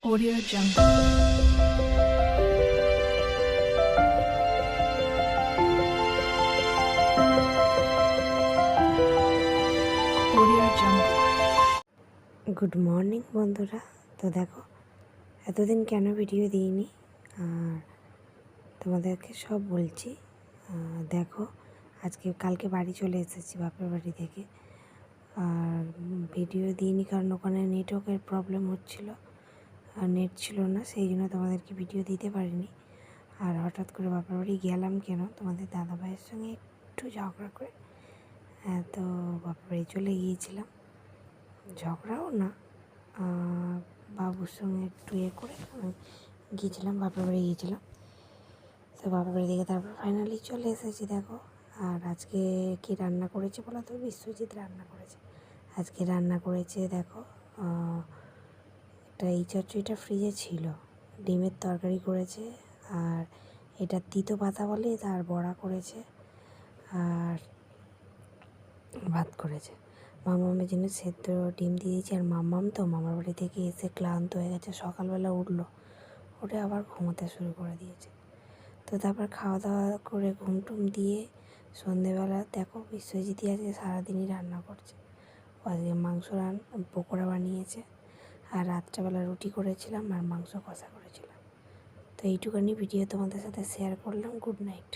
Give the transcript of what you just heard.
Audio Jungle. Audio Jungle. Good morning বন্ধুরা। তো দেখো, এতদিন কেন ভিডিও দিইনি আর তোমাদেরকে সব বলছি। দেখো, কালকে বাড়ি চলে এসেছি বাপের বাড়ি থেকে। আর ভিডিও দিইনি কারণ ওখানে নেটওয়ার্কের প্রবলেম হচ্ছিলো আর নেট ছিল না, সেই জন্য তোমাদেরকে ভিডিও দিতে পারিনি। আর হঠাৎ করে বাপের বাড়ি গেলাম কেন, তোমাদের দাদাভাইয়ের সঙ্গে একটু ঝগড়া করে তো বাপের বাড়ি চলে গিয়েছিলাম। ঝগড়াও না, বাবুর সঙ্গে একটু করে আমি গিয়েছিলাম, বাপের বাড়ি গিয়েছিলাম। তো বাপের বাড়ি থেকে তারপর ফাইনালি চলে এসেছি। দেখো, আর আজকে কি রান্না করেছে বলো তো? বিশ্বজিৎ রান্না করেছে। আজকে রান্না করেছে দেখো, এই চচ্চড়িটা ফ্রিজে ছিল, ডিমের তরকারি করেছে, আর এটা তিতো পাতা বলে, তার বড়া করেছে, আর ভাত করেছে। মামামের জন্য সেদ্ধ ডিম দিয়ে দিয়েছি। আর মামার বাড়ি থেকে এসে ক্লান্ত হয়ে গেছে, সকালবেলা উঠে আবার ঘুমোতে শুরু করে দিয়েছে। তো তারপর খাওয়া দাওয়া করে ঘুমটুম দিয়ে সন্ধেবেলা দেখো বিশ্বজিৎ আজকে সারাদিনই রান্না করছে। আজকে পকোড়া বানিয়েছে, আর রাত্রেবেলা রুটি করেছিলাম আর মাংস কষা করেছিলাম। তো এইটুখানি ভিডিও তোমাদের সাথে শেয়ার করলাম। Good night.